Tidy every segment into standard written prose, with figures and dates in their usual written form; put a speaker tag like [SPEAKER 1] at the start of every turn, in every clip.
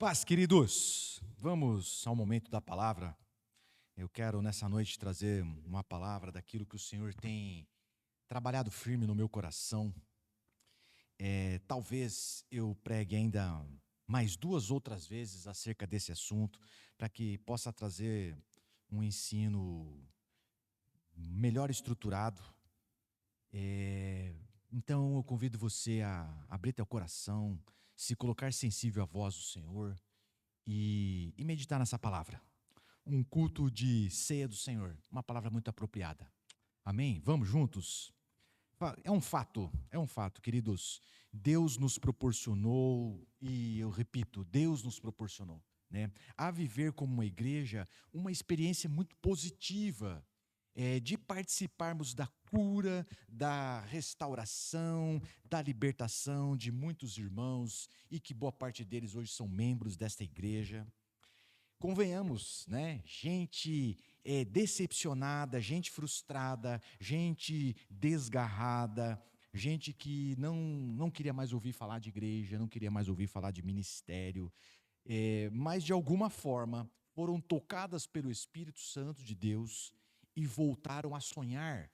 [SPEAKER 1] Paz, queridos, vamos ao momento da palavra. Eu quero nessa noite trazer uma palavra daquilo que o Senhor tem trabalhado firme no meu coração. Talvez eu pregue ainda mais 2 outras vezes acerca desse assunto, para que possa trazer um ensino melhor estruturado. Então eu convido você a abrir teu coração, se colocar sensível à voz do Senhor e meditar nessa palavra. Um culto de ceia do Senhor, uma palavra muito apropriada. Amém? Vamos juntos? É um fato, queridos. Deus nos proporcionou, e eu repito, Deus nos proporcionou, né, a viver como uma igreja, uma experiência muito positiva, de participarmos da cura, da restauração, da libertação de muitos irmãos, e que boa parte deles hoje são membros desta igreja. Convenhamos, né? Gente decepcionada, gente frustrada, gente desgarrada, gente que não queria mais ouvir falar de igreja, não queria mais ouvir falar de ministério, mas de alguma forma foram tocadas pelo Espírito Santo de Deus e voltaram a sonhar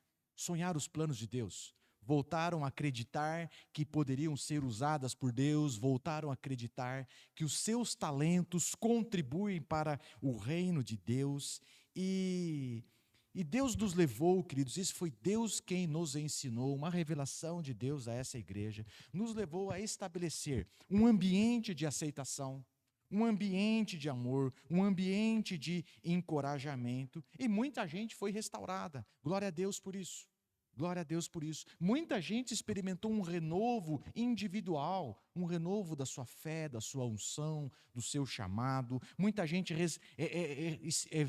[SPEAKER 1] os planos de Deus. Voltaram a acreditar que poderiam ser usadas por Deus, voltaram a acreditar que os seus talentos contribuem para o reino de Deus. E Deus nos levou, queridos, isso foi Deus quem nos ensinou, uma revelação de Deus a essa igreja, nos levou a estabelecer um ambiente de aceitação, um ambiente de amor, um ambiente de encorajamento, e muita gente foi restaurada. Glória a Deus por isso. Glória a Deus por isso. Muita gente experimentou um renovo individual, um renovo da sua fé, da sua unção, do seu chamado. Muita gente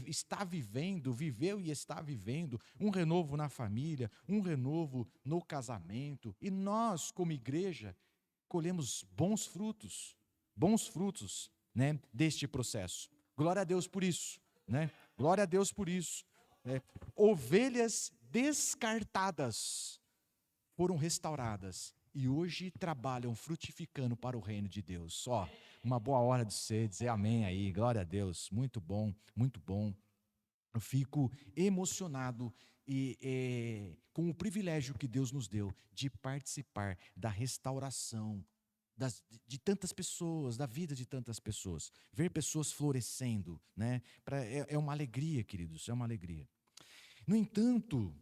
[SPEAKER 1] está vivendo, viveu e está vivendo um renovo na família, um renovo no casamento. E nós, como igreja, colhemos bons frutos, né, deste processo. Glória a Deus por isso, né? Glória a Deus por isso. Ovelhas descartadas foram restauradas e hoje trabalham frutificando para o reino de Deus. Só uma boa hora de você dizer amém aí, glória a Deus, muito bom, muito bom. Eu fico emocionado com o privilégio que Deus nos deu de participar da restauração de tantas pessoas, da vida de tantas pessoas. Ver pessoas florescendo, né? É uma alegria, queridos, é uma alegria. No entanto,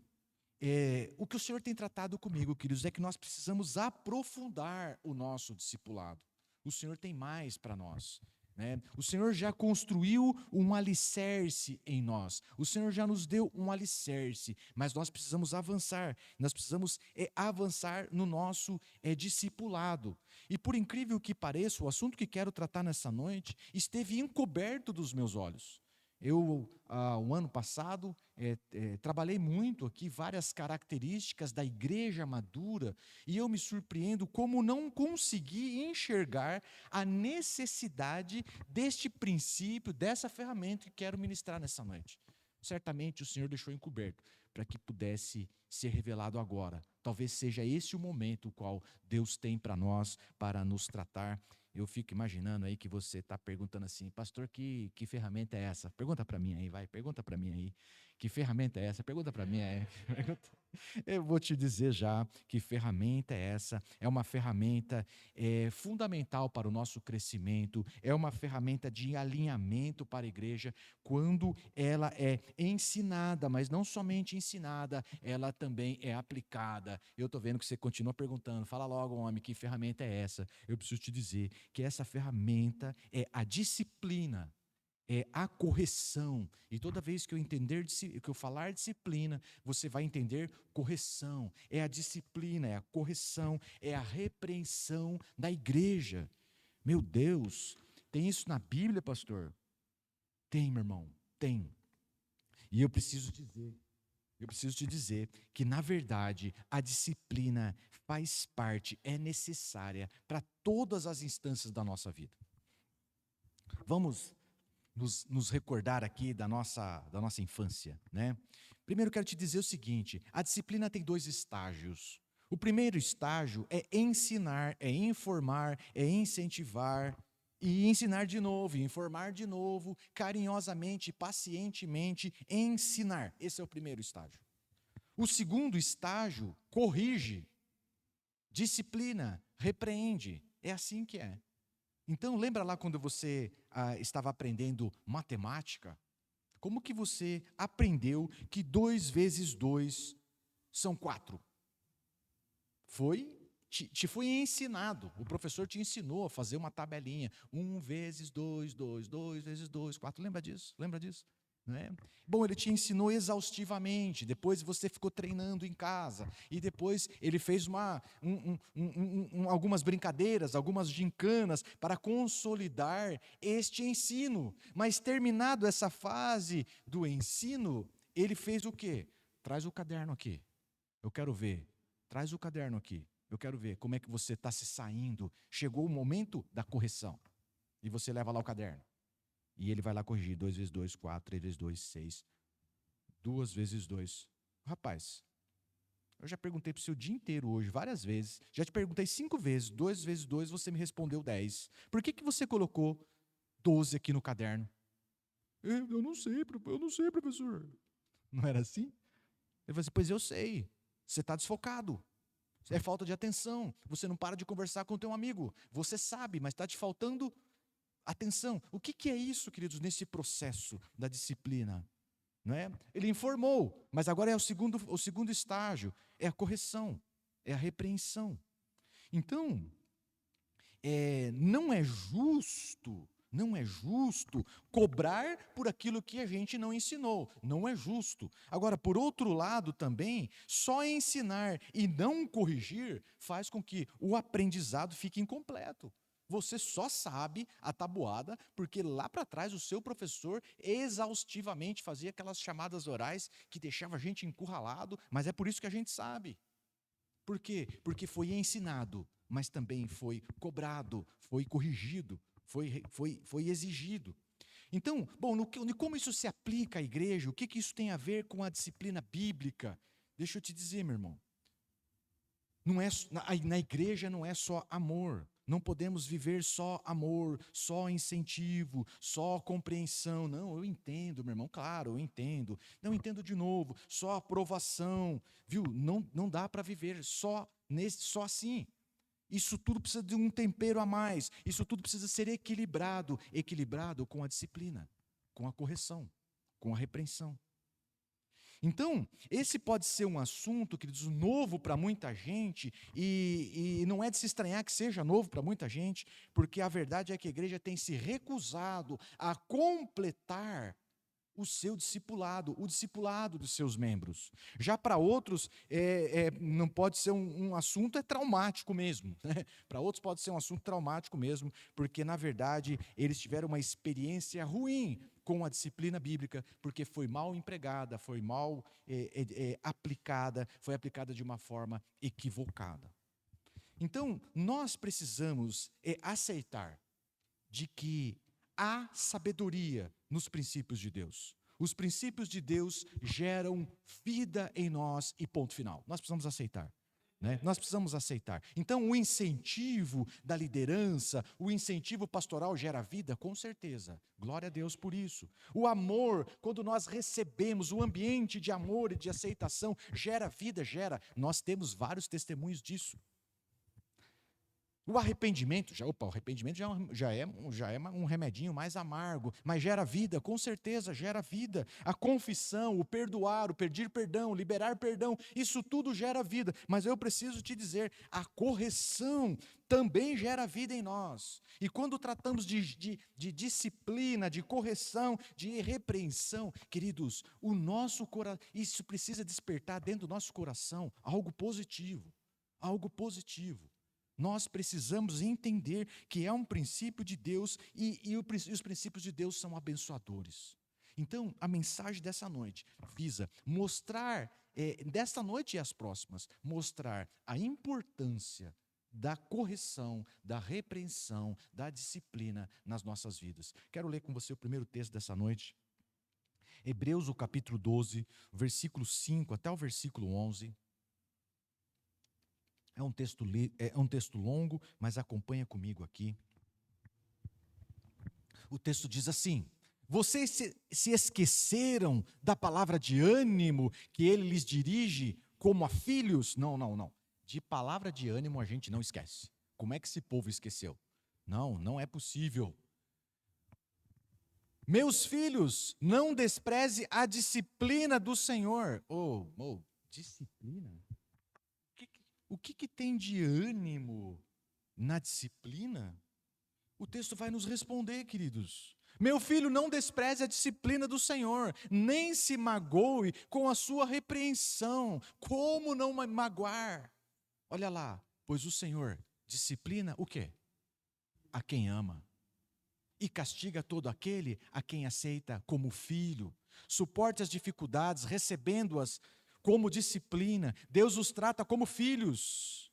[SPEAKER 1] o que o Senhor tem tratado comigo, queridos, é que nós precisamos aprofundar o nosso discipulado. O Senhor tem mais para nós, né? O Senhor já construiu um alicerce em nós. O Senhor já nos deu um alicerce, mas nós precisamos avançar. Nós precisamos avançar no nosso discipulado. E por incrível que pareça, o assunto que quero tratar nessa noite esteve encoberto dos meus olhos. Eu, o ano passado, trabalhei muito aqui várias características da igreja madura, e eu me surpreendo como não consegui enxergar a necessidade deste princípio, dessa ferramenta que quero ministrar nessa noite. Certamente o Senhor deixou encoberto para que pudesse ser revelado agora. Talvez seja esse o momento o qual Deus tem para nós, para nos tratar. Eu fico imaginando aí que você está perguntando assim, pastor, que ferramenta é essa? Pergunta para mim aí, vai, pergunta para mim aí. Que ferramenta é essa? Pergunta para mim aí. Eu vou te dizer já que ferramenta é essa. É uma ferramenta fundamental para o nosso crescimento, é uma ferramenta de alinhamento para a igreja, quando ela é ensinada, mas não somente ensinada, ela também é aplicada. Eu estou vendo que você continua perguntando, fala logo, homem, que ferramenta é essa? Eu preciso te dizer que essa ferramenta é a disciplina, é a correção. E toda vez que eu falar disciplina, você vai entender correção. É a disciplina, é a correção, é a repreensão da igreja. Meu Deus, tem isso na Bíblia, pastor? Tem, meu irmão, tem. E eu preciso te dizer que, na verdade, a disciplina faz parte, é necessária para todas as instâncias da nossa vida. Vamos nos recordar aqui da nossa infância, né? Primeiro quero te dizer o seguinte, a disciplina tem 2 estágios. O primeiro estágio é ensinar, é informar, é incentivar, E ensinar de novo, informar de novo, carinhosamente, pacientemente, ensinar. Esse é o primeiro estágio. O segundo estágio, corrige, disciplina, repreende. É assim que é. Então, lembra lá quando você estava aprendendo matemática? Como que você aprendeu que 2 vezes 2 são 4? Te foi ensinado, o professor te ensinou a fazer uma tabelinha. 1 vezes 2, 2, 2 vezes 2, 4. Lembra disso? Lembra disso? Não é? Bom, ele te ensinou exaustivamente, depois você ficou treinando em casa, e depois ele fez algumas brincadeiras, algumas gincanas para consolidar este ensino. Mas terminado essa fase do ensino, ele fez o quê? Traz o caderno aqui, eu quero ver. Traz o caderno aqui. Eu quero ver como é que você está se saindo. Chegou o momento da correção. E você leva lá o caderno. E ele vai lá corrigir. 2 vezes 2, 4. 3 vezes 2, 6. 2 vezes 2. Rapaz, eu já perguntei para o seu dia inteiro hoje, várias vezes. Já te perguntei 5 vezes. 2 vezes 2, você me respondeu 10. Por que você colocou 12 aqui no caderno? Eu não sei, professor. Não era assim? Ele falou assim, pois eu sei. Você está desfocado. É falta de atenção. Você não para de conversar com o teu amigo. Você sabe, mas está te faltando atenção. O que é isso, queridos, nesse processo da disciplina? Não é? Ele informou, mas agora é o segundo estágio. É a correção, é a repreensão. Então, não é justo cobrar por aquilo que a gente não ensinou. Não é justo. Agora, por outro lado também, só ensinar e não corrigir faz com que o aprendizado fique incompleto. Você só sabe a tabuada porque lá para trás o seu professor exaustivamente fazia aquelas chamadas orais que deixava a gente encurralado, mas é por isso que a gente sabe. Por quê? Porque foi ensinado, mas também foi cobrado, foi corrigido, foi exigido. Então, bom, como isso se aplica à igreja? O que isso tem a ver com a disciplina bíblica? Deixa eu te dizer, meu irmão. Não é, na igreja não é só amor. Não podemos viver só amor, só incentivo, só compreensão. Não, eu entendo, meu irmão, claro, eu entendo. Não entendo de novo, só aprovação. Viu? Não dá para viver só assim. Isso tudo precisa de um tempero a mais. Isso tudo precisa ser equilibrado com a disciplina, com a correção, com a repreensão. Então, esse pode ser um assunto, queridos, novo para muita gente, e não é de se estranhar que seja novo para muita gente, porque a verdade é que a igreja tem se recusado a completar o seu discipulado, o discipulado dos seus membros. Já para outros, não pode ser um assunto traumático mesmo. Né? Para outros pode ser um assunto traumático mesmo, porque, na verdade, eles tiveram uma experiência ruim com a disciplina bíblica, porque foi mal empregada, foi mal aplicada, foi aplicada de uma forma equivocada. Então, nós precisamos aceitar de que há sabedoria nos princípios de Deus. Os princípios de Deus geram vida em nós e ponto final. Nós precisamos aceitar. Né? Nós precisamos aceitar. Então, o incentivo da liderança, o incentivo pastoral gera vida, com certeza. Glória a Deus por isso. O amor, quando nós recebemos o ambiente de amor e de aceitação, gera vida, gera. Nós temos vários testemunhos disso. O arrependimento, o arrependimento já é um remedinho mais amargo, mas gera vida, com certeza gera vida. A confissão, o perdoar, o pedir perdão, liberar perdão, isso tudo gera vida. Mas eu preciso te dizer, a correção também gera vida em nós. E quando tratamos de disciplina, de correção, de repreensão, queridos, isso precisa despertar dentro do nosso coração algo positivo, algo positivo. Nós precisamos entender que é um princípio de Deus e os princípios de Deus são abençoadores. Então, a mensagem dessa noite visa mostrar, desta noite e as próximas, mostrar a importância da correção, da repreensão, da disciplina nas nossas vidas. Quero ler com você o primeiro texto dessa noite. Hebreus, o capítulo 12, versículo 5 até o versículo 11. É um texto longo, mas acompanha comigo aqui. O texto diz assim: vocês se esqueceram da palavra de ânimo que ele lhes dirige como a filhos? Não, não, não. De palavra de ânimo a gente não esquece. Como é que esse povo esqueceu? Não, não é possível. Meus filhos, não despreze a disciplina do Senhor. Disciplina? O que tem de ânimo na disciplina? O texto vai nos responder, queridos. Meu filho, não despreze a disciplina do Senhor, nem se magoe com a sua repreensão. Como não magoar? Olha lá, pois o Senhor disciplina o quê? A quem ama. E castiga todo aquele a quem aceita como filho. Suporte as dificuldades, recebendo-as como disciplina. Deus os trata como filhos.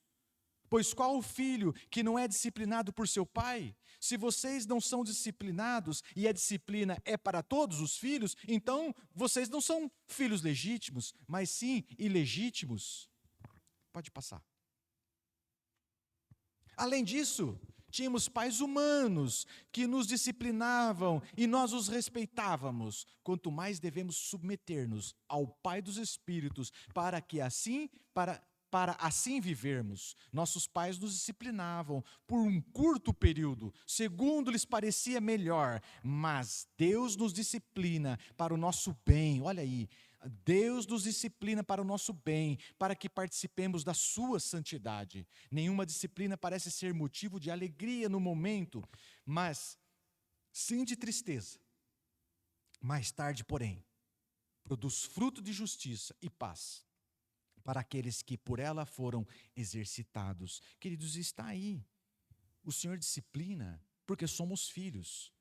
[SPEAKER 1] Pois qual o filho que não é disciplinado por seu pai? Se vocês não são disciplinados e a disciplina é para todos os filhos, então vocês não são filhos legítimos, mas sim ilegítimos. Pode passar. Além disso, tínhamos pais humanos que nos disciplinavam e nós os respeitávamos. Quanto mais devemos submeter-nos ao Pai dos Espíritos para assim vivermos. Nossos pais nos disciplinavam por um curto período, segundo lhes parecia melhor, mas Deus nos disciplina para o nosso bem. Olha aí, Deus nos disciplina para o nosso bem, para que participemos da sua santidade. Nenhuma disciplina parece ser motivo de alegria no momento, mas sim de tristeza. Mais tarde, porém, produz fruto de justiça e paz para aqueles que por ela foram exercitados. Queridos, está aí. O Senhor disciplina porque somos filhos.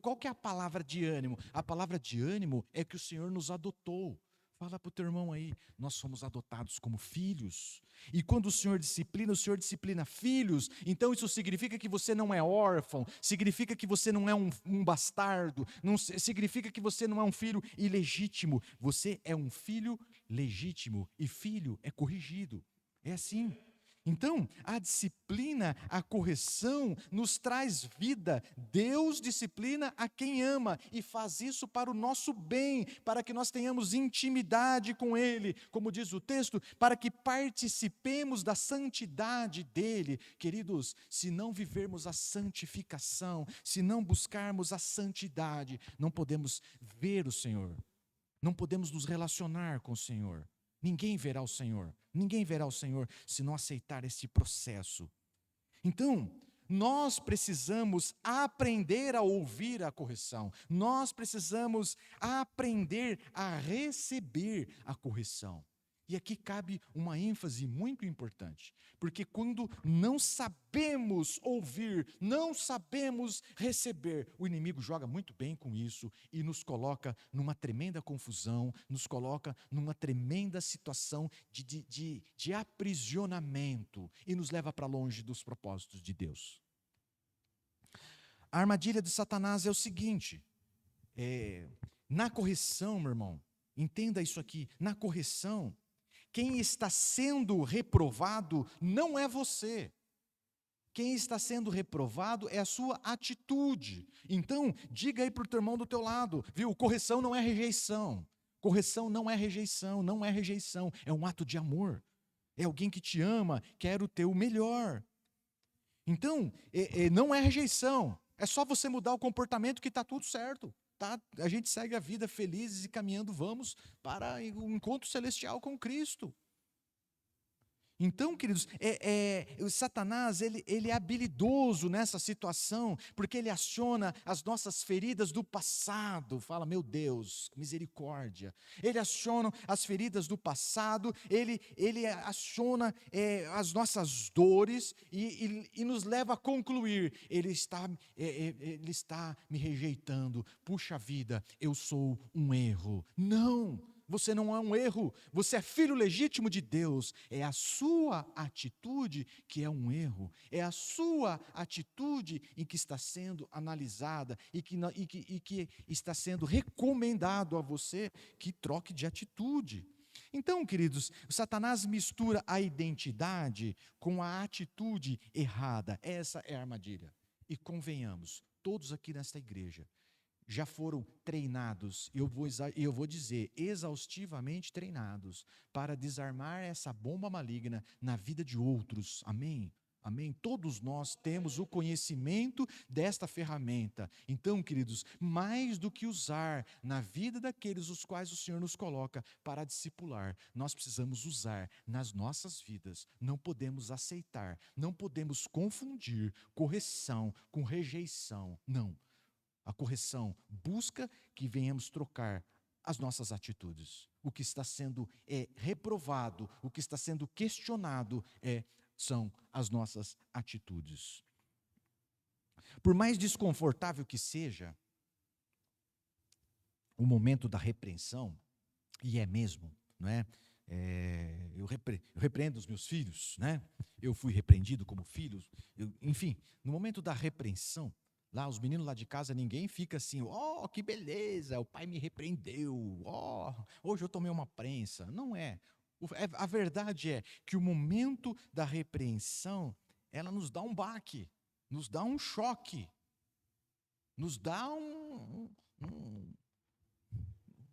[SPEAKER 1] Qual que é a palavra de ânimo? A palavra de ânimo é que o Senhor nos adotou. Fala para o teu irmão aí, nós somos adotados como filhos. E quando o Senhor disciplina filhos, então isso significa que você não é órfão, significa que você não é um bastardo, não significa que você não é um filho ilegítimo. Você é um filho legítimo e filho é corrigido. É assim. Então, a disciplina, a correção nos traz vida. Deus disciplina a quem ama e faz isso para o nosso bem, para que nós tenhamos intimidade com Ele, como diz o texto, para que participemos da santidade dEle. Queridos, se não vivermos a santificação, se não buscarmos a santidade, não podemos ver o Senhor, não podemos nos relacionar com o Senhor. Ninguém verá o Senhor se não aceitar esse processo. Então, nós precisamos aprender a ouvir a correção, nós precisamos aprender a receber a correção. E aqui cabe uma ênfase muito importante, porque quando não sabemos ouvir, não sabemos receber, o inimigo joga muito bem com isso e nos coloca numa tremenda confusão, nos coloca numa tremenda situação de aprisionamento e nos leva para longe dos propósitos de Deus. A armadilha de Satanás é o seguinte, na correção, meu irmão, entenda isso aqui, na correção, quem está sendo reprovado não é você. Quem está sendo reprovado é a sua atitude. Então, diga aí para o teu irmão do teu lado, viu? Correção não é rejeição. Correção não é rejeição, não é rejeição. É um ato de amor. É alguém que te ama, quer o teu melhor. Então, não é rejeição. É só você mudar o comportamento que está tudo certo. Tá? A gente segue a vida felizes e caminhando, vamos para o encontro celestial com Cristo. Então, queridos, o Satanás, ele é habilidoso nessa situação, porque ele aciona as nossas feridas do passado. Fala, meu Deus, misericórdia. Ele aciona as feridas do passado, ele aciona as nossas dores e nos leva a concluir, ele está me rejeitando. Puxa vida, eu sou um erro. Não! Você não é um erro, você é filho legítimo de Deus. É a sua atitude que é um erro, é a sua atitude em que está sendo analisada e que está sendo recomendado a você que troque de atitude. Então, queridos, Satanás mistura a identidade com a atitude errada. Essa é a armadilha. E convenhamos, todos aqui nesta igreja já foram treinados, eu vou dizer, exaustivamente treinados, para desarmar essa bomba maligna na vida de outros. Amém? Amém? Todos nós temos o conhecimento desta ferramenta. Então, queridos, mais do que usar na vida daqueles os quais o Senhor nos coloca para discipular, nós precisamos usar nas nossas vidas. Não podemos aceitar, não podemos confundir correção com rejeição. Não. A correção busca que venhamos trocar as nossas atitudes. O que está sendo reprovado, o que está sendo questionado são as nossas atitudes. Por mais desconfortável que seja o momento da repreensão, e é mesmo, não é? Eu repreendo os meus filhos, né? Eu fui repreendido como filho, enfim, no momento da repreensão, lá, os meninos lá de casa, ninguém fica assim, que beleza, o pai me repreendeu, hoje eu tomei uma prensa. Não é. A verdade é que o momento da repreensão, ela nos dá um baque, nos dá um choque, nos dá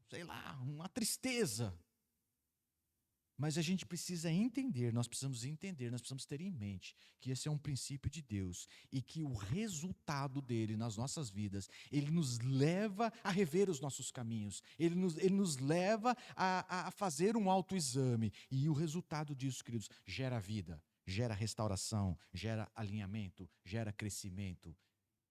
[SPEAKER 1] sei lá, uma tristeza. Mas a gente precisa entender, nós precisamos ter em mente que esse é um princípio de Deus e que o resultado dele nas nossas vidas, ele nos leva a rever os nossos caminhos, ele nos leva a fazer um autoexame. E o resultado disso, queridos, gera vida, gera restauração, gera alinhamento, gera crescimento.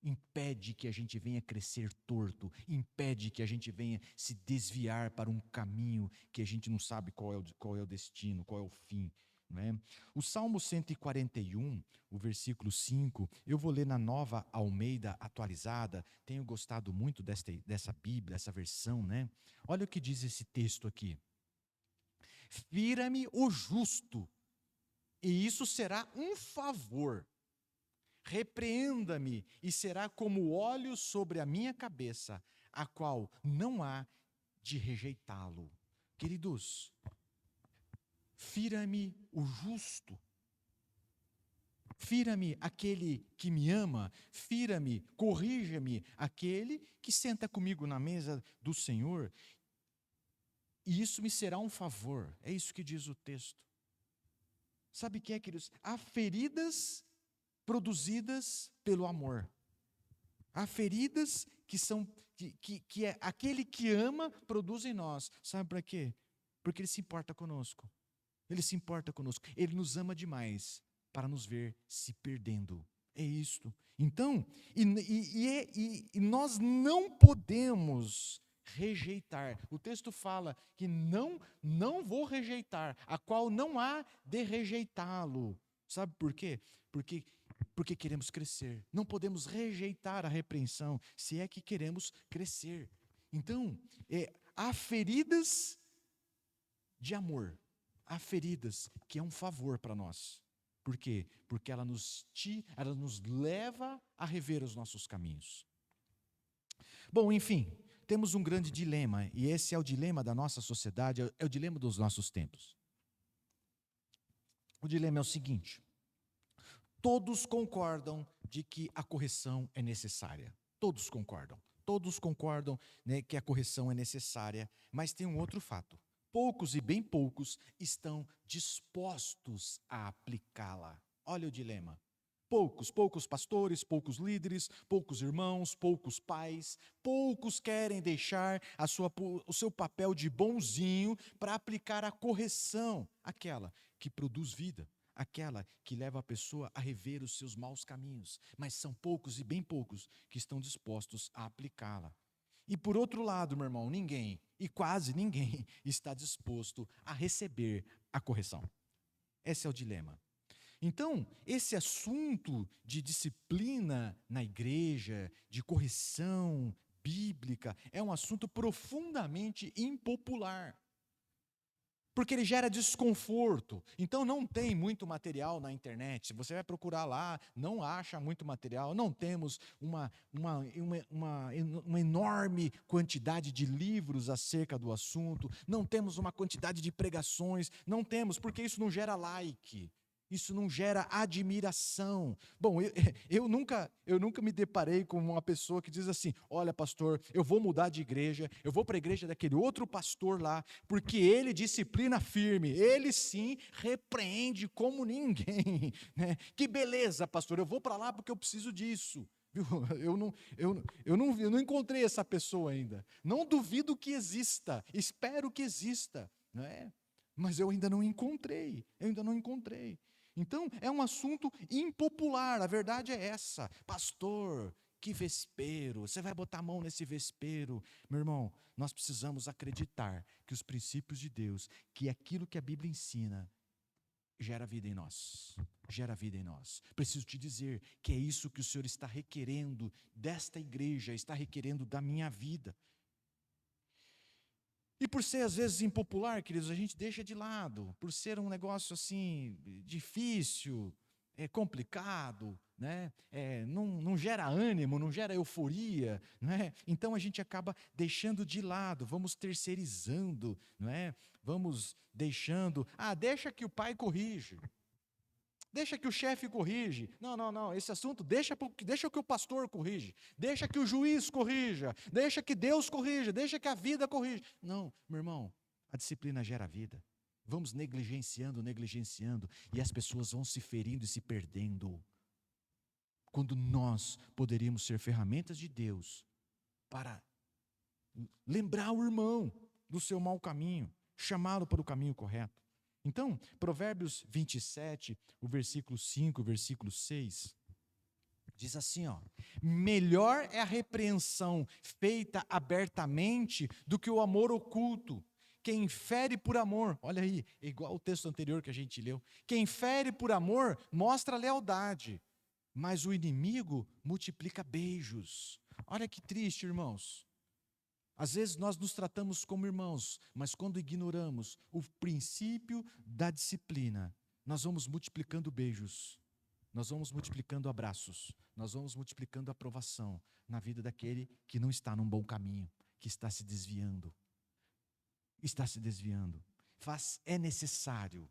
[SPEAKER 1] Impede que a gente venha crescer torto, impede que a gente venha se desviar para um caminho que a gente não sabe qual é o destino, qual é o fim. Não é? O Salmo 141, o versículo 5, eu vou ler na Nova Almeida atualizada, tenho gostado muito dessa Bíblia, dessa versão, né? Olha o que diz esse texto aqui. Fira-me o justo, e isso será um favor. Repreenda-me, e será como óleo sobre a minha cabeça, a qual não há de rejeitá-lo. Queridos, fira-me o justo, fira-me aquele que me ama, fira-me, corrija-me aquele que senta comigo na mesa do Senhor, e isso me será um favor. É isso que diz o texto. Sabe o que é, queridos? Há feridas produzidas pelo amor. Há feridas que é aquele que ama produz em nós. Sabe para quê? Porque ele se importa conosco. Ele se importa conosco. Ele nos ama demais para nos ver se perdendo. É isto. Então, e nós não podemos rejeitar. O texto fala que não vou rejeitar, a qual não há de rejeitá-lo. Sabe por quê? Porque queremos crescer. Não podemos rejeitar a repreensão, se é que queremos crescer. Então, há feridas de amor, há feridas que é um favor para nós. Por quê? Porque ela nos leva a rever os nossos caminhos. Bom, enfim, temos um grande dilema, e esse é o dilema da nossa sociedade, é o dilema dos nossos tempos. O dilema é o seguinte: todos concordam de que a correção é necessária. Todos concordam. Todos concordam, né, que a correção é necessária, mas tem um outro fato. Poucos e bem poucos estão dispostos a aplicá-la. Olha o dilema. Poucos pastores, poucos líderes, poucos irmãos, poucos pais, poucos querem deixar o seu papel de bonzinho para aplicar a correção, aquela que produz vida, aquela que leva a pessoa a rever os seus maus caminhos, mas são poucos e bem poucos que estão dispostos a aplicá-la. E por outro lado, meu irmão, ninguém, e quase ninguém, está disposto a receber a correção. Esse é o dilema. Então, esse assunto de disciplina na igreja, de correção bíblica, é um assunto profundamente impopular. Porque ele gera desconforto. Então não tem muito material na internet. Se você vai procurar lá, não acha muito material. Não temos uma enorme quantidade de livros acerca do assunto. Não temos uma quantidade de pregações. Não temos, porque isso não gera like. Isso não gera admiração. Bom, eu nunca me deparei com uma pessoa que diz assim: olha, pastor, eu vou mudar de igreja, eu vou para a igreja daquele outro pastor lá, porque ele disciplina firme, ele sim repreende como ninguém. Né? Que beleza, pastor, eu vou para lá porque eu preciso disso. Viu? Eu não encontrei essa pessoa ainda. Não duvido que exista, espero que exista, não é? Mas eu ainda não encontrei, Então, é um assunto impopular, a verdade é essa. Pastor, que vespeiro, você vai botar a mão nesse vespeiro. Meu irmão, nós precisamos acreditar que os princípios de Deus, que aquilo que a Bíblia ensina, gera vida em nós. Gera vida em nós. Preciso te dizer que é isso que o Senhor está requerendo desta igreja, está requerendo da minha vida. E por ser às vezes impopular, queridos, a gente deixa de lado, por ser um negócio assim, difícil, complicado, né? Não gera ânimo, não gera euforia, né? Então a gente acaba deixando de lado, vamos terceirizando, não é? Vamos deixando, deixa que o pai corrige. Deixa que o chefe corrige. Não, esse assunto deixa que o pastor corrige. Deixa que o juiz corrija. Deixa que Deus corrija. Deixa que a vida corrija. Não, meu irmão, a disciplina gera vida. Vamos negligenciando, e as pessoas vão se ferindo e se perdendo. Quando nós poderíamos ser ferramentas de Deus para lembrar o irmão do seu mau caminho, chamá-lo para o caminho correto. Então, Provérbios 27, o versículo 5, o versículo 6, diz assim, melhor é a repreensão feita abertamente do que o amor oculto. Quem fere por amor, olha aí, igual o texto anterior que a gente leu, quem fere por amor mostra lealdade, mas o inimigo multiplica beijos. Olha que triste, irmãos. Às vezes nós nos tratamos como irmãos, mas quando ignoramos o princípio da disciplina, nós vamos multiplicando beijos, nós vamos multiplicando abraços, nós vamos multiplicando aprovação na vida daquele que não está num bom caminho, que está se desviando. É necessário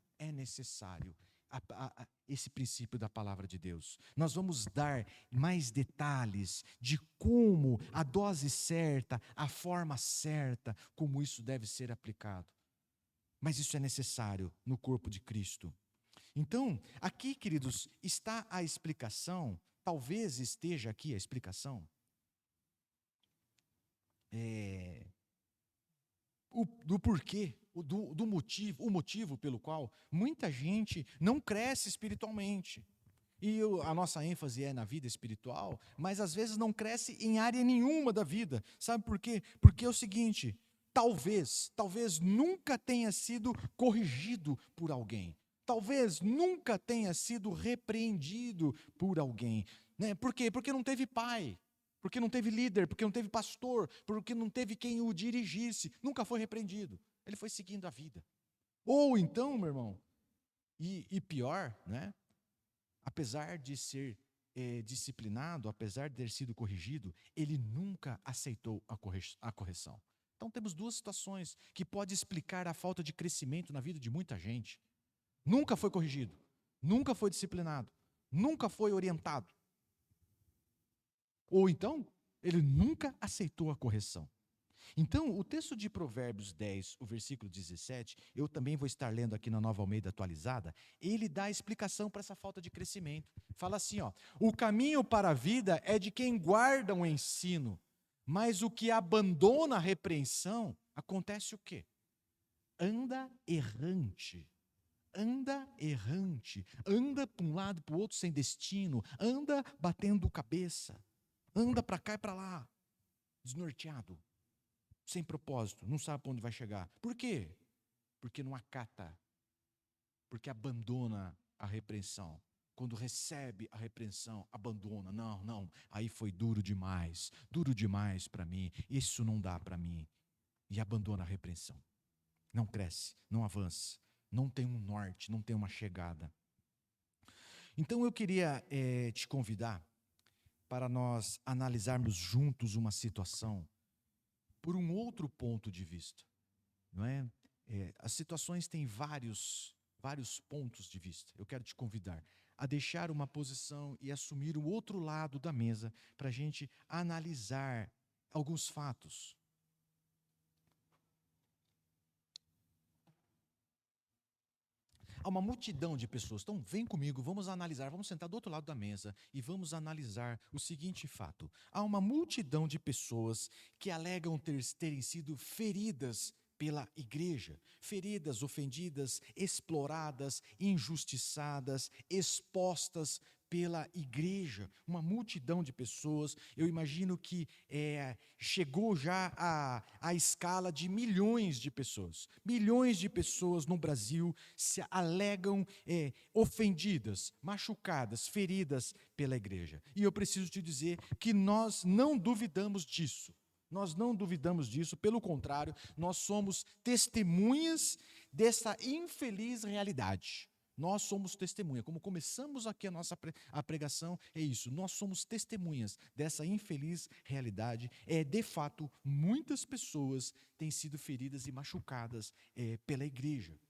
[SPEAKER 1] esse princípio da palavra de Deus. Nós vamos dar mais detalhes de como a dose certa, a forma certa, como isso deve ser aplicado. Mas isso é necessário no corpo de Cristo. Então, aqui, queridos, está a explicação, talvez esteja aqui a explicação, do porquê, o motivo pelo qual muita gente não cresce espiritualmente. E a nossa ênfase é na vida espiritual, mas às vezes não cresce em área nenhuma da vida. Sabe por quê? Porque é o seguinte, talvez nunca tenha sido corrigido por alguém. Talvez nunca tenha sido repreendido por alguém. Né? Por quê? Porque não teve pai. Porque não teve líder, porque não teve pastor, porque não teve quem o dirigisse, nunca foi repreendido. Ele foi seguindo a vida. Ou então, meu irmão, e pior, né? Apesar de ser disciplinado, apesar de ter sido corrigido, ele nunca aceitou a correção. Então temos duas situações que podem explicar a falta de crescimento na vida de muita gente. Nunca foi corrigido, nunca foi disciplinado, nunca foi orientado. Ou então, ele nunca aceitou a correção. Então, o texto de Provérbios 10, o versículo 17, eu também vou estar lendo aqui na Nova Almeida atualizada, ele dá a explicação para essa falta de crescimento. Fala assim, o caminho para a vida é de quem guarda o ensino, mas o que abandona a repreensão, acontece o quê? Anda errante, anda para um lado, para o outro sem destino, anda batendo cabeça. Anda para cá e para lá, desnorteado, sem propósito, não sabe para onde vai chegar. Por quê? Porque não acata, porque abandona a repreensão. Quando recebe a repreensão, abandona. Não, aí foi duro demais para mim, isso não dá para mim. E abandona a repreensão. Não cresce, não avança, não tem um norte, não tem uma chegada. Então eu queria te convidar para nós analisarmos juntos uma situação por um outro ponto de vista, não é? As situações têm vários vários pontos de vista. Eu quero te convidar a deixar uma posição e assumir o outro lado da mesa para a gente analisar alguns fatos. Há uma multidão de pessoas. Então, vem comigo, vamos analisar, vamos sentar do outro lado da mesa e vamos analisar o seguinte fato. Há uma multidão de pessoas que alegam terem sido feridas pela igreja, feridas, ofendidas, exploradas, injustiçadas, expostas pela igreja, uma multidão de pessoas. Eu imagino que chegou já à escala de milhões de pessoas. Milhões de pessoas no Brasil se alegam ofendidas, machucadas, feridas pela igreja. E eu preciso te dizer que nós não duvidamos disso. Nós não duvidamos disso, pelo contrário, nós somos testemunhas dessa infeliz realidade. Nós somos testemunha. Como começamos aqui a pregação, é isso. Nós somos testemunhas dessa infeliz realidade. De fato, muitas pessoas têm sido feridas e machucadas pela igreja,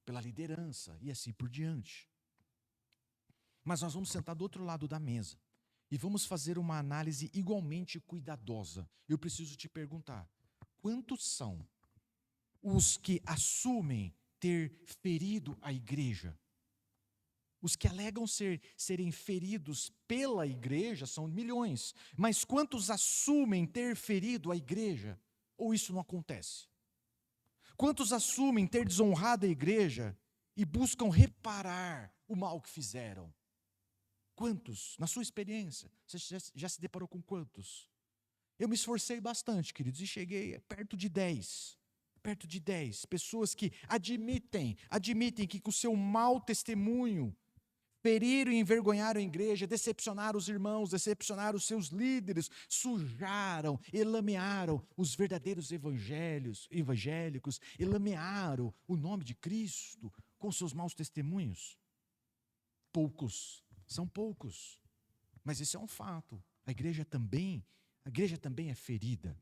[SPEAKER 1] pela liderança e assim por diante. Mas nós vamos sentar do outro lado da mesa e vamos fazer uma análise igualmente cuidadosa. Eu preciso te perguntar, quantos são os que assumem ter ferido a igreja? Os que alegam serem feridos pela igreja são milhões, mas quantos assumem ter ferido a igreja? Ou isso não acontece? Quantos assumem ter desonrado a igreja e buscam reparar o mal que fizeram? Quantos? Na sua experiência, você já se deparou com quantos? Eu me esforcei bastante, queridos, e cheguei perto de 10. Perto de 10 pessoas que admitem que com o seu mau testemunho feriram e envergonharam a igreja, decepcionaram os irmãos, decepcionaram os seus líderes, sujaram, elamearam os verdadeiros evangélicos, elamearam o nome de Cristo com seus maus testemunhos. Poucos, são poucos, mas isso é um fato. A igreja também é ferida.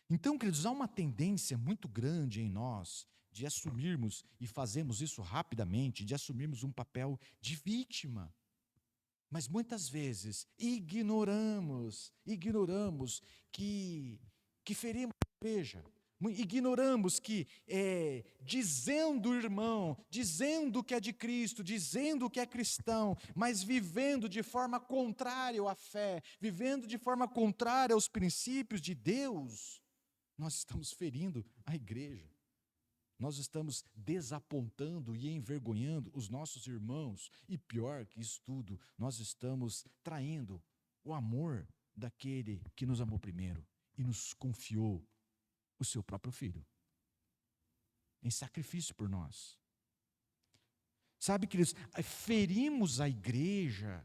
[SPEAKER 1] Então, queridos, há uma tendência muito grande em nós de assumirmos, e fazemos isso rapidamente, de assumirmos um papel de vítima. Mas muitas vezes ignoramos que ferimos a igreja. Ignoramos que dizendo o irmão, dizendo que é de Cristo, dizendo que é cristão, mas vivendo de forma contrária à fé, vivendo de forma contrária aos princípios de Deus, nós estamos ferindo a igreja. Nós estamos desapontando e envergonhando os nossos irmãos. E pior que isso tudo, nós estamos traindo o amor daquele que nos amou primeiro e nos confiou o seu próprio filho em sacrifício por nós. Sabe, queridos, ferimos a igreja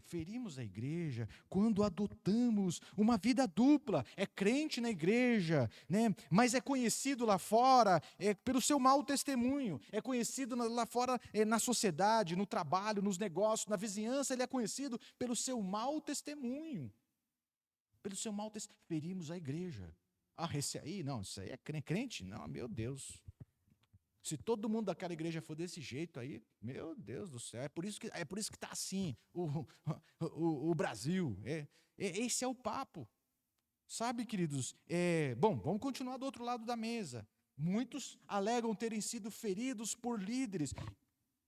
[SPEAKER 1] quando adotamos uma vida dupla. É crente na igreja, né? Mas é conhecido lá fora pelo seu mau testemunho. É conhecido lá fora na sociedade, no trabalho, nos negócios, na vizinhança. Ele é conhecido pelo seu mau testemunho. Pelo seu mau testemunho. Ferimos a igreja. Esse aí, não, isso aí é crente? Não, meu Deus. Se todo mundo daquela igreja for desse jeito aí, meu Deus do céu, é por isso que está assim o Brasil. Esse é o papo. Sabe, queridos, bom, vamos continuar do outro lado da mesa. Muitos alegam terem sido feridos por líderes.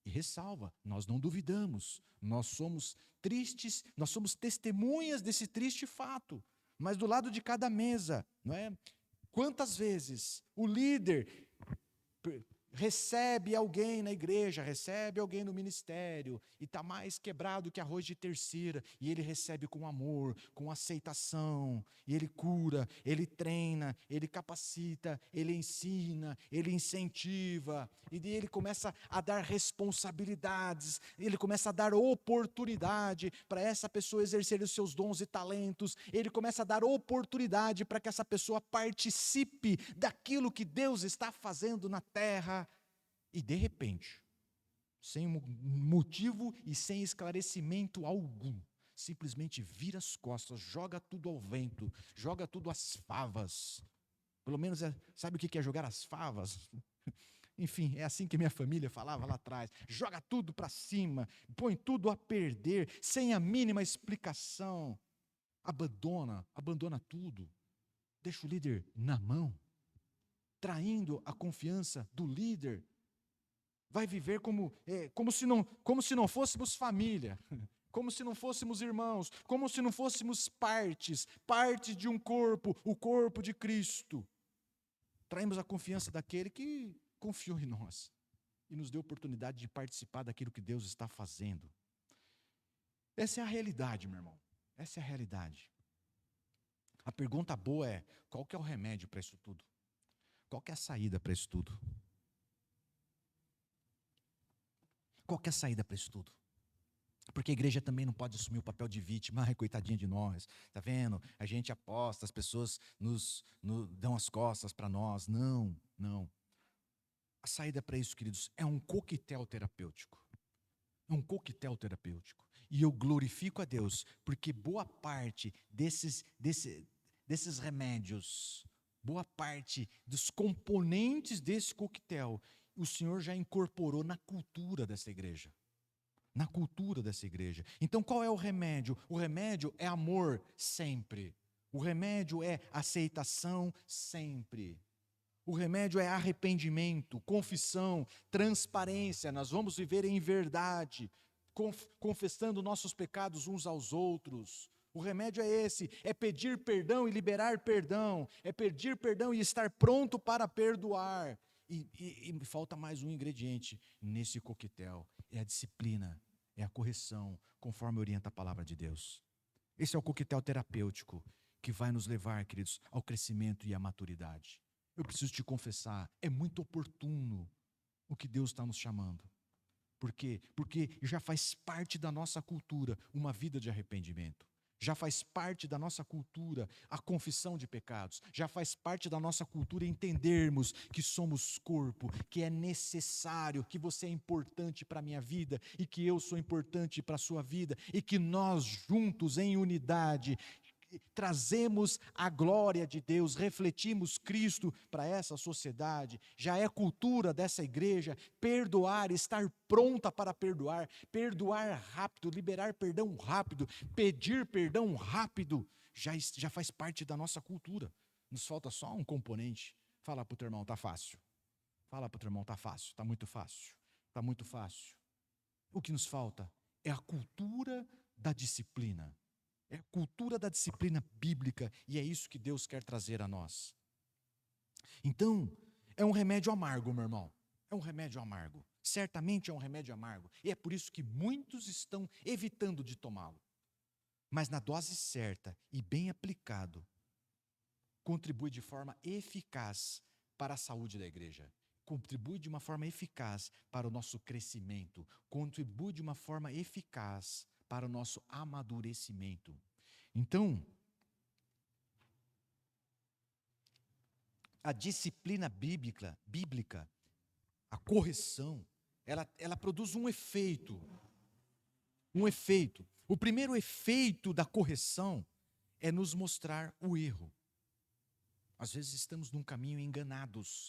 [SPEAKER 1] E ressalva, nós não duvidamos, nós somos tristes, nós somos testemunhas desse triste fato. Mas do lado de cada mesa, não é? Quantas vezes o líder recebe alguém na igreja, recebe alguém no ministério, e está mais quebrado que arroz de terceira, e ele recebe com amor, com aceitação, e ele cura, ele treina, ele capacita, ele ensina, ele incentiva, e ele começa a dar responsabilidades, ele começa a dar oportunidade para essa pessoa exercer os seus dons e talentos, ele começa a dar oportunidade para que essa pessoa participe daquilo que Deus está fazendo na terra. E de repente, sem motivo e sem esclarecimento algum, simplesmente vira as costas, joga tudo ao vento, joga tudo às favas. Pelo menos sabe o que é jogar as favas? Enfim, é assim que minha família falava lá atrás. Joga tudo para cima, põe tudo a perder, sem a mínima explicação. Abandona tudo. Deixa o líder na mão, traindo a confiança do líder. Vai viver como se não fôssemos família, como se não fôssemos irmãos, como se não fôssemos parte de um corpo, o corpo de Cristo. Traímos a confiança daquele que confiou em nós e nos deu a oportunidade de participar daquilo que Deus está fazendo. Essa é a realidade, meu irmão. Essa é a realidade. A pergunta boa é: qual que é o remédio para isso tudo? Qual que é a saída para isso tudo? Qual que é a saída para isso tudo? Porque a igreja também não pode assumir o papel de vítima. Ai, coitadinha de nós, tá vendo? A gente aposta, as pessoas nos dão as costas para nós. Não. A saída para isso, queridos, é um coquetel terapêutico. É um coquetel terapêutico. E eu glorifico a Deus, porque boa parte desses remédios, boa parte dos componentes desse coquetel, o Senhor já incorporou na cultura dessa igreja. Na cultura dessa igreja. Então qual é o remédio? O remédio é amor sempre. O remédio é aceitação sempre. O remédio é arrependimento, confissão, transparência. Nós vamos viver em verdade, confessando nossos pecados uns aos outros. O remédio é esse, é pedir perdão e liberar perdão, é pedir perdão e estar pronto para perdoar. E falta mais um ingrediente nesse coquetel, é a disciplina, é a correção, conforme orienta a palavra de Deus. Esse é o coquetel terapêutico que vai nos levar, queridos, ao crescimento e à maturidade. Eu preciso te confessar, é muito oportuno o que Deus está nos chamando. Por quê? Porque já faz parte da nossa cultura uma vida de arrependimento. Já faz parte da nossa cultura a confissão de pecados. Já faz parte da nossa cultura entendermos que somos corpo, que é necessário, que você é importante para a minha vida e que eu sou importante para a sua vida e que nós juntos em unidade trazemos a glória de Deus, refletimos Cristo para essa sociedade. Já é cultura dessa igreja perdoar, estar pronta para perdoar, perdoar rápido, liberar perdão rápido, pedir perdão rápido, já faz parte da nossa cultura. Nos falta só um componente. Fala para o teu irmão, está fácil. Fala para o teu irmão, está fácil, está muito fácil, está muito fácil. O que nos falta é a cultura da disciplina. É a cultura da disciplina bíblica e é isso que Deus quer trazer a nós. Então, é um remédio amargo, meu irmão. É um remédio amargo. Certamente é um remédio amargo. E é por isso que muitos estão evitando de tomá-lo. Mas na dose certa e bem aplicado, contribui de forma eficaz para a saúde da igreja. Contribui de uma forma eficaz para o nosso crescimento. Contribui de uma forma eficaz para o nosso amadurecimento. Então, a disciplina bíblica, a correção, ela produz um efeito. O primeiro efeito da correção é nos mostrar o erro. Às vezes estamos num caminho enganados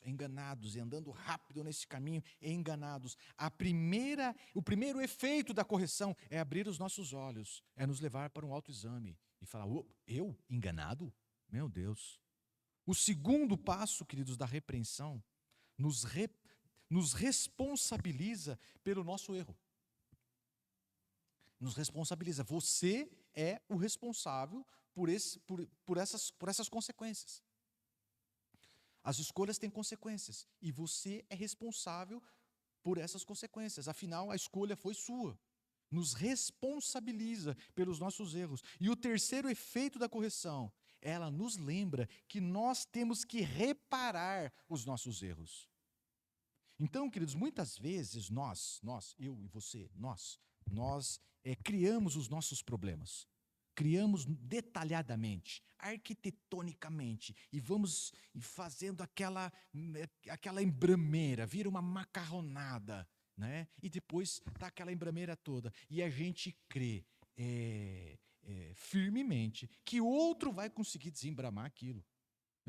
[SPEAKER 1] e andando rápido nesse caminho enganados. O primeiro efeito da correção é abrir os nossos olhos, é nos levar para um autoexame e falar, eu enganado? Meu Deus. O segundo passo, queridos, da repreensão, nos responsabiliza pelo nosso erro. Nos responsabiliza. Você é o responsável por essas consequências. As escolhas têm consequências e você é responsável por essas consequências. Afinal, a escolha foi sua. Nos responsabiliza pelos nossos erros. E o terceiro efeito da correção, ela nos lembra que nós temos que reparar os nossos erros. Então, queridos, muitas vezes eu e você, nós criamos os nossos problemas. Criamos detalhadamente, arquitetonicamente, e vamos fazendo aquela embrameira, vira uma macarronada, né? E depois está aquela embrameira toda. E a gente crê firmemente que o outro vai conseguir desembramar aquilo.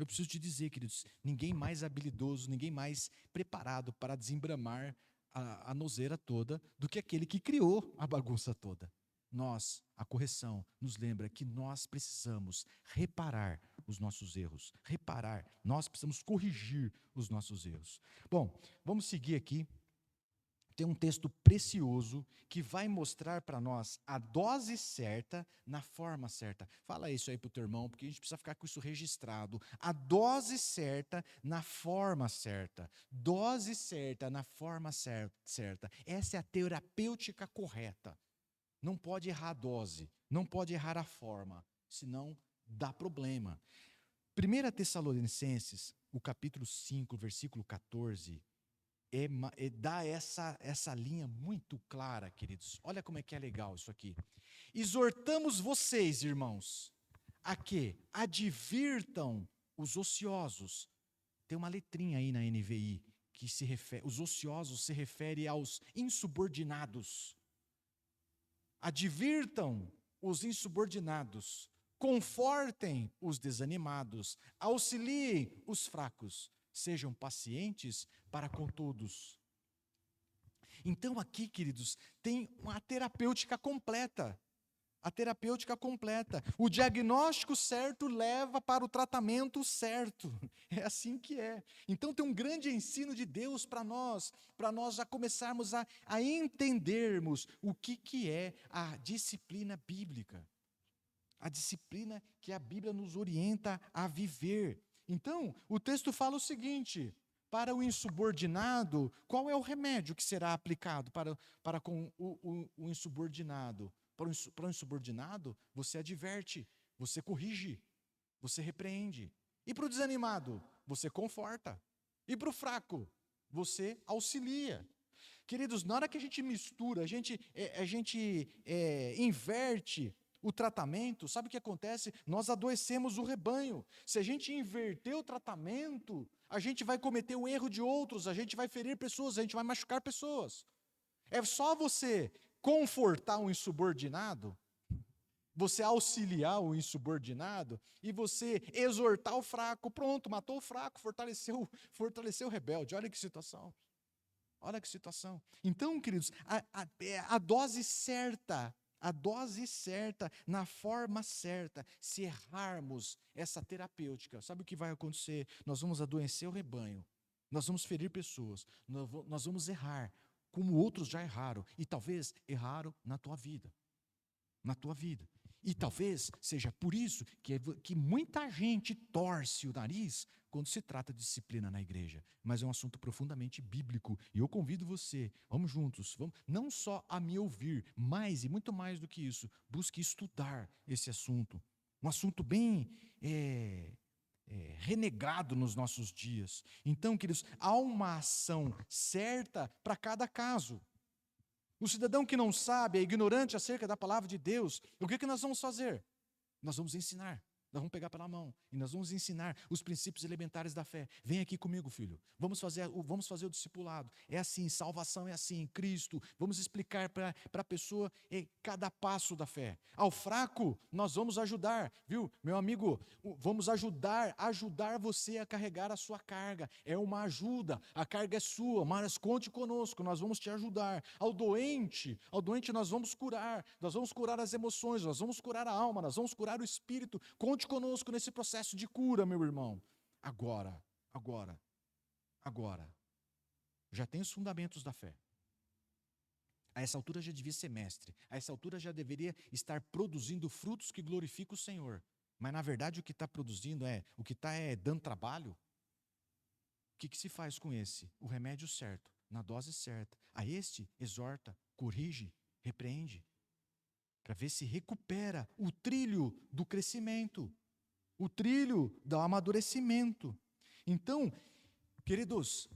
[SPEAKER 1] Eu preciso te dizer, queridos, ninguém mais habilidoso, ninguém mais preparado para desembramar a nozeira toda do que aquele que criou a bagunça toda. Nós, a correção, nos lembra que nós precisamos reparar os nossos erros. Reparar, nós precisamos corrigir os nossos erros. Bom, vamos seguir aqui. Tem um texto precioso que vai mostrar para nós a dose certa na forma certa. Fala isso aí para o teu irmão, porque a gente precisa ficar com isso registrado. A dose certa na forma certa. Dose certa na forma certa. Essa é a terapêutica correta. Não pode errar a dose, não pode errar a forma, senão dá problema. 1 Tessalonicenses, o capítulo 5, versículo 14, dá essa linha muito clara, queridos. Olha como é que é legal isso aqui. Exortamos vocês, irmãos, a que advirtam os ociosos. Tem uma letrinha aí na NVI que se refere, os ociosos se refere aos insubordinados. Advirtam os insubordinados, confortem os desanimados, auxiliem os fracos, sejam pacientes para com todos. Então aqui, queridos, tem uma terapêutica completa. A terapêutica completa. O diagnóstico certo leva para o tratamento certo. É assim que é. Então tem um grande ensino de Deus para nós já começarmos a entendermos o que é a disciplina bíblica. A disciplina que a Bíblia nos orienta a viver. Então, o texto fala o seguinte: para o insubordinado, qual é o remédio que será aplicado para com o insubordinado? Para o insubordinado, você adverte, você corrige, você repreende. E para o desanimado, você conforta. E para o fraco, você auxilia. Queridos, na hora que a gente mistura, a gente inverte o tratamento, sabe o que acontece? Nós adoecemos o rebanho. Se a gente inverter o tratamento, a gente vai cometer o erro de outros, a gente vai ferir pessoas, a gente vai machucar pessoas. É só você confortar um insubordinado, você auxiliar o insubordinado e você exortar o fraco. Pronto, matou o fraco, fortaleceu o rebelde. Olha que situação. Olha que situação. Então, queridos, a dose certa, na forma certa, se errarmos essa terapêutica, sabe o que vai acontecer? Nós vamos adoecer o rebanho, nós vamos ferir pessoas, nós vamos errar, como outros já erraram, e talvez erraram na tua vida. Na tua vida. E talvez seja por isso que muita gente torce o nariz quando se trata de disciplina na igreja. Mas é um assunto profundamente bíblico. E eu convido você, vamos juntos, não só a me ouvir, mas e muito mais do que isso, busque estudar esse assunto. Um assunto bem renegado nos nossos dias. Então, queridos, há uma ação certa para cada caso. O cidadão que não sabe, é ignorante acerca da palavra de Deus, o que nós vamos fazer? Nós vamos ensinar. Nós vamos pegar pela mão e nós vamos ensinar os princípios elementares da fé. Vem aqui comigo, filho. Vamos fazer o discipulado. É assim, salvação é assim, Cristo. Vamos explicar para a pessoa cada passo da fé. Ao fraco, nós vamos ajudar, viu? Meu amigo, vamos ajudar você a carregar a sua carga. É uma ajuda, a carga é sua, mas conte conosco, nós vamos te ajudar. Ao doente nós vamos curar as emoções, nós vamos curar a alma, nós vamos curar o espírito. Conte conosco nesse processo de cura, meu irmão. Agora, já tem os fundamentos da fé. A essa altura já devia ser mestre. A essa altura já deveria estar produzindo frutos que glorificam o Senhor. Mas, na verdade, o que está produzindo o que está dando trabalho. O que se faz com esse? O remédio certo, na dose certa. A este, exorta, corrige, repreende. Para ver se recupera o trilho do crescimento, o trilho do amadurecimento. Então, queridos,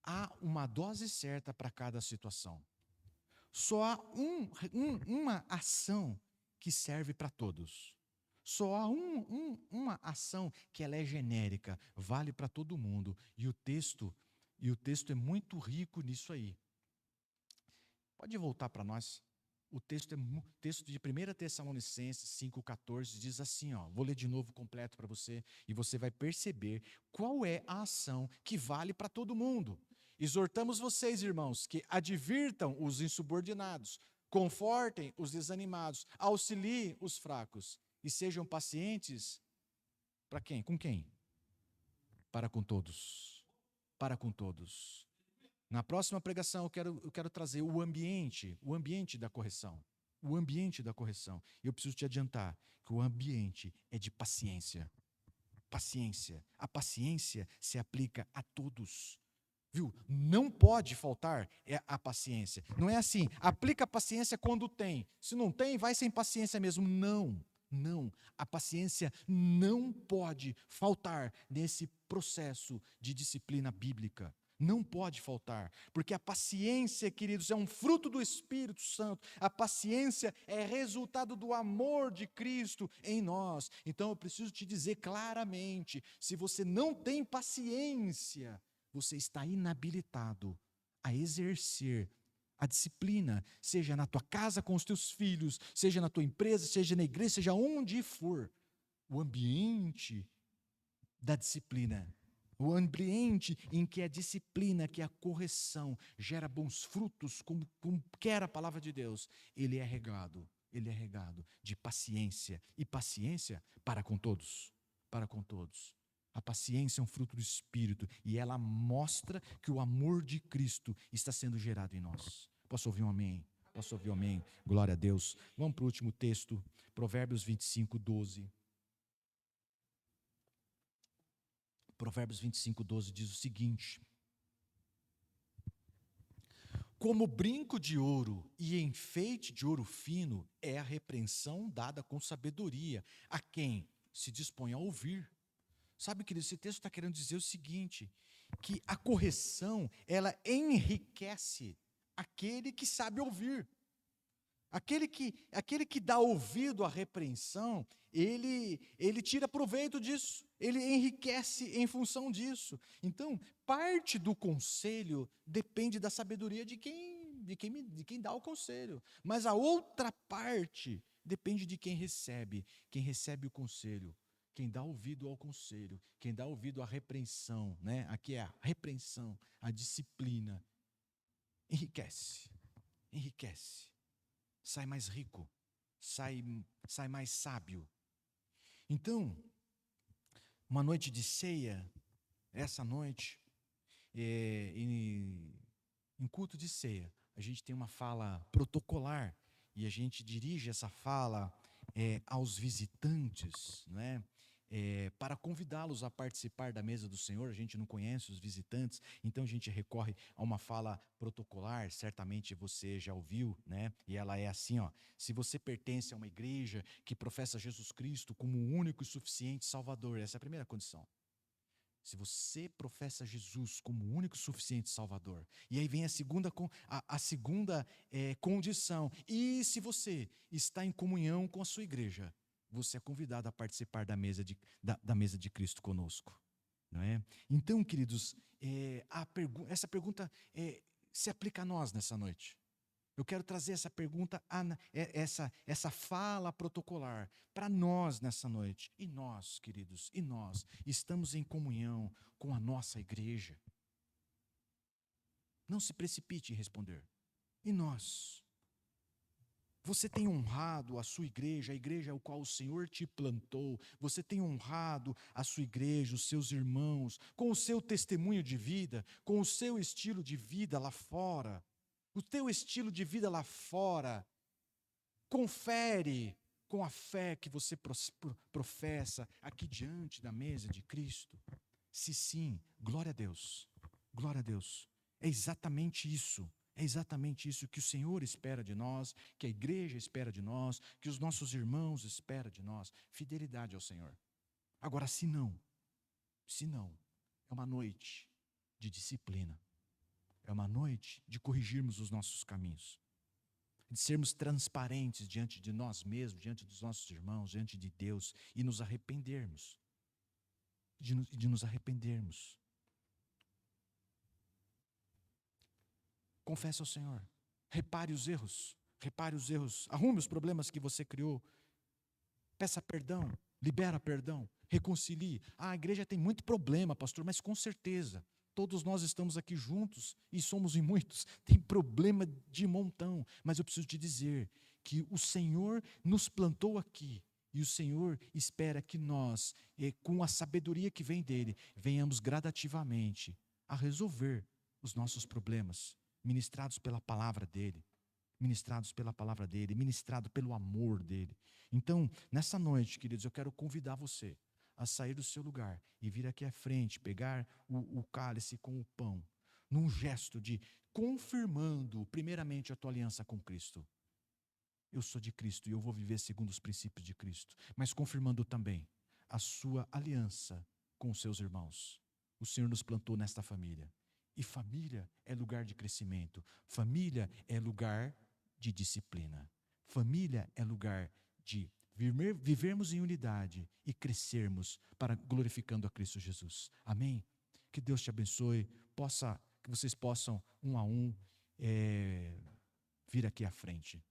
[SPEAKER 1] há uma dose certa para cada situação. Só há uma ação que serve para todos. Só há uma ação que ela é genérica, vale para todo mundo. E o texto é muito rico nisso aí. Pode voltar para nós. O texto de 1 Tessalonicenses 5,14 diz assim, ó, vou ler de novo completo para você, e você vai perceber qual é a ação que vale para todo mundo. Exortamos vocês, irmãos, que advirtam os insubordinados, confortem os desanimados, auxiliem os fracos e sejam pacientes. Para quem? Com quem? Para com todos. Para com todos. Na próxima pregação eu quero trazer o ambiente da correção. O ambiente da correção. Eu preciso te adiantar que o ambiente é de paciência. Paciência. A paciência se aplica a todos. Viu? Não pode faltar a paciência. Não é assim, aplica a paciência quando tem. Se não tem, vai sem paciência mesmo. Não, não. A paciência não pode faltar nesse processo de disciplina bíblica. Não pode faltar, porque a paciência, queridos, é um fruto do Espírito Santo. A paciência é resultado do amor de Cristo em nós. Então eu preciso te dizer claramente, se você não tem paciência, você está inabilitado a exercer a disciplina, seja na tua casa com os teus filhos, seja na tua empresa, seja na igreja, seja onde for. O ambiente da disciplina, o ambiente em que a disciplina, que a correção gera bons frutos, como quer a palavra de Deus, ele é regado de paciência, e paciência para com todos, para com todos. A paciência é um fruto do Espírito e ela mostra que o amor de Cristo está sendo gerado em nós. Posso ouvir um amém? Posso ouvir um amém? Glória a Deus. Vamos para o último texto, Provérbios 25, 12. Provérbios 25, 12 diz o seguinte: como brinco de ouro e enfeite de ouro fino é a repreensão dada com sabedoria a quem se dispõe a ouvir. Sabe, querido, esse texto está querendo dizer o seguinte, que a correção, ela enriquece aquele que sabe ouvir. Aquele que dá ouvido à repreensão, ele tira proveito disso, ele enriquece em função disso. Então, parte do conselho depende da sabedoria de quem dá o conselho. Mas a outra parte depende de quem recebe o conselho. Quem dá ouvido ao conselho, quem dá ouvido à repreensão, né? Aqui é a repreensão, a disciplina, enriquece, sai mais rico, sai mais sábio. Então, uma noite de ceia, essa noite, em culto de ceia, a gente tem uma fala protocolar, e a gente dirige essa fala aos visitantes, né? Para convidá-los a participar da mesa do Senhor. A gente não conhece os visitantes, então a gente recorre a uma fala protocolar, certamente você já ouviu, né? E ela é assim, ó: se você pertence a uma igreja que professa Jesus Cristo como o único e suficiente Salvador, essa é a primeira condição. Se você professa Jesus como o único e suficiente Salvador. E aí vem a segunda condição. E se você está em comunhão com a sua igreja, você é convidado a participar da mesa de Cristo conosco. Não é? Então, queridos, essa pergunta se aplica a nós nessa noite. Eu quero trazer essa pergunta, essa fala protocolar para nós nessa noite. E nós, queridos, estamos em comunhão com a nossa igreja? Não se precipite em responder. E nós? Você tem honrado a sua igreja, a igreja ao qual o Senhor te plantou? Você tem honrado a sua igreja, os seus irmãos, com o seu testemunho de vida, com o seu estilo de vida lá fora? O teu estilo de vida lá fora confere com a fé que você professa aqui diante da mesa de Cristo? Se sim, glória a Deus, glória a Deus. É exatamente isso que o Senhor espera de nós, que a igreja espera de nós, que os nossos irmãos esperam de nós, fidelidade ao Senhor. Agora, se não, é uma noite de disciplina. É uma noite de corrigirmos os nossos caminhos, de sermos transparentes diante de nós mesmos, diante dos nossos irmãos, diante de Deus, e nos arrependermos. De nos arrependermos. Confesse ao Senhor. Repare os erros. repare os erros, arrume os problemas que você criou, peça perdão, libera perdão, reconcilie. A igreja tem muito problema, pastor, mas com certeza, todos nós estamos aqui juntos e somos em muitos, tem problema de montão, mas eu preciso te dizer que o Senhor nos plantou aqui e o Senhor espera que nós, com a sabedoria que vem dele, venhamos gradativamente a resolver os nossos problemas, ministrados pela palavra dele, ministrado pelo amor dele. Então, nessa noite, queridos, eu quero convidar você a sair do seu lugar e vir aqui à frente, pegar o cálice com o pão, num gesto de confirmando primeiramente a tua aliança com Cristo. Eu sou de Cristo e eu vou viver segundo os princípios de Cristo, mas confirmando também a sua aliança com os seus irmãos. O Senhor nos plantou nesta família. E família é lugar de crescimento. Família é lugar de disciplina. Família é lugar de vivermos em unidade e crescermos para glorificando a Cristo Jesus. Amém? Que Deus te abençoe. Que vocês possam, um a um, vir aqui à frente.